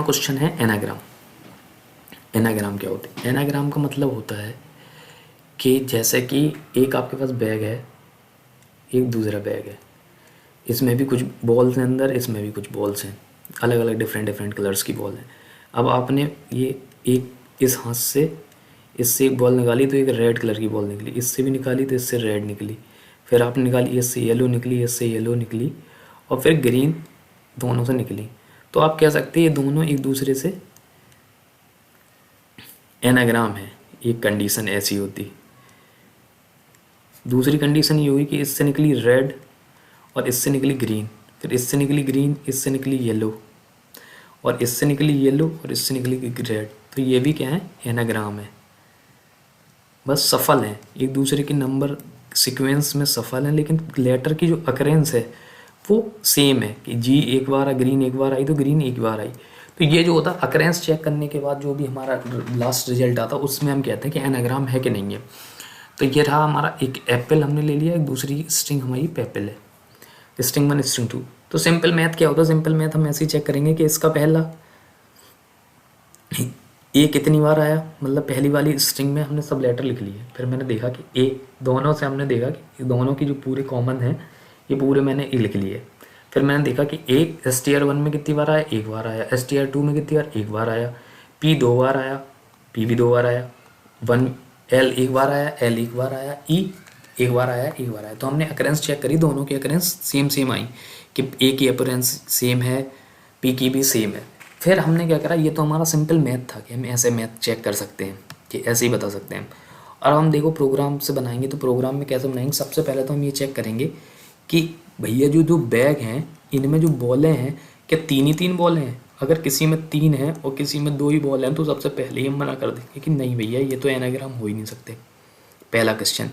7वां question है anagram. Anagram क्या होता है? एनाग्राम का मतलब होता है कि जैसे कि एक आपके पास बैग है, एक दूसरा बैग है, इसमें भी कुछ बॉल्स हैं अंदर, इसमें भी कुछ बॉल्स हैं, अलग अलग डिफरेंट डिफरेंट कलर्स की बॉल हैं। अब आपने ये एक इस हाथ से इससे एक बॉल निकाली तो एक रेड कलर की बॉल निकली, इससे भी निकाली तो इससे रेड निकली, फिर आपने निकाली इससे येलो निकली, इससे येलो निकली, और फिर ग्रीन दोनों से निकली। तो आप कह सकते हैं ये दोनों एक दूसरे से एनाग्राम है। एक कंडीशन ऐसी होती। दूसरी कंडीशन ये हुई कि इससे निकली रेड और इससे निकली ग्रीन, फिर इससे निकली ग्रीन, इससे निकली येलो, और इससे निकली येलो और इससे निकली रेड, तो ये भी क्या है? एनाग्राम है। बस सफल हैं, एक दूसरे के नंबर सीक्वेंस में सफल हैं, लेकिन लेटर की जो अकरेंस है वो सेम है कि जी एक बार ग्रीन एक बार आई तो ग्रीन एक बार आई। तो ये जो होता है अकरेंस चेक करने के बाद जो भी हमारा लास्ट रिजल्ट आता है उसमें हम कहते हैं कि एनाग्राम है कि नहीं है। तो ये रहा हमारा, एक एप्पल हमने ले लिया, एक दूसरी स्ट्रिंग हमारी पेपल है, स्ट्रिंग 1 स्ट्रिंग 2। तो सिंपल मैथ क्या होता है? सिंपल मैथ हम ऐसे ही चेक करेंगे कि इसका पहला ए कितनी बार आया, मतलब पहली वाली स्ट्रिंग में हमने सब लेटर लिख लिए, फिर मैंने देखा कि ए दोनों से हमने देखा कि दोनों की जो पूरे कॉमन है ये पूरे मैंने ए लिख लिए। फिर मैंने देखा कि ए STR1 में कितनी बार आया? एक बार आया। STR2 में कितनी बार? एक बार आया। P 2 बार आया, P भी 2 बार आया। L एक बार आया, L एक बार आया, E एक बार आया, एक बार आया। तो हमने अकरेंस चेक करी, दोनों की अकरेंस सेम सेम आई कि ए की अकरेंस सेम है, P की भी सेम है। फिर हमने क्या करा, ये तो हमारा सिंपल मैथ था कि हम ऐसे मैथ चेक कर सकते हैं कि ऐसे ही बता सकते हैं। और हम देखो प्रोग्राम से बनाएंगे तो प्रोग्राम में कैसे बनाएंगे? सबसे पहले तो हम ये चेक करेंगे कि भैया जो जो बैग हैं इनमें जो बॉलें हैं क्या तीन ही तीन बॉलें हैं? अगर किसी में 3 है और किसी में 2 ही बॉल हैं तो सबसे पहले ही हम मना कर देंगे कि नहीं भैया ये तो एनाग्राम हो ही नहीं सकते। पहला क्वेश्चन।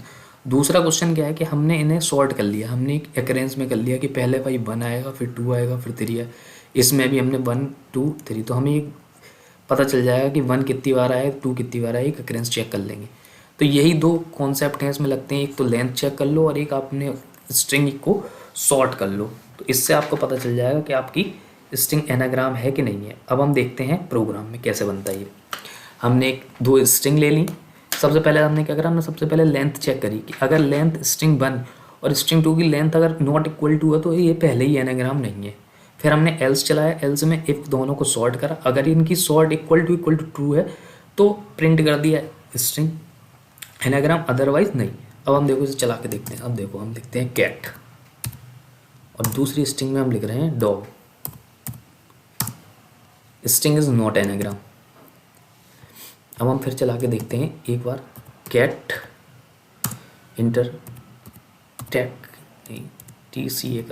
दूसरा क्वेश्चन क्या है कि हमने इन्हें सॉर्ट कर लिया, हमने एक अकरेंस में कर लिया कि पहले भाई 1 आएगा, फिर 2 आएगा, फिर 3 है। इसमें भी हमने 1 2 3, तो हमें एक पता चल जाएगा कि 1 कितनी बार आया, 2 कितनी बार आया, एक अकरेंस चेक कर लेंगे। तो यही 2 कॉन्सेप्ट हैं इसमें लगते हैं, एक तो लेंथ चेक कर लो और एक आपने स्ट्रिंग को सॉर्ट कर लो। तो इससे आपको पता चल जाएगा कि आपकी स्ट्रिंग एनाग्राम है कि नहीं है। अब हम देखते हैं प्रोग्राम में कैसे बनता है ये। हमने 2 स्ट्रिंग ले ली। सबसे पहले हमने क्या करा, हमने सबसे पहले लेंथ चेक करी कि अगर लेंथ स्ट्रिंग 1 और स्ट्रिंग 2 की लेंथ अगर नॉट इक्वल टू है तो ये पहले ही एनाग्राम नहीं है। फिर हमने एल्स चलाया, एल्स में इफ दोनों को सॉर्ट करा, अगर इनकी सॉर्ट इक्वल टू ट्रू है तो प्रिंट कर दिया स्ट्रिंग एनाग्राम, अदरवाइज नहीं। अब हम देखो इसे चला के देखते हैं। अब देखो हम लिखते हैं कैट और दूसरी स्ट्रिंग में हम लिख रहे हैं dog. String is not anagram. अब हम फिर चला के देखते हैं एक बार, कैट इंटर टेक TCA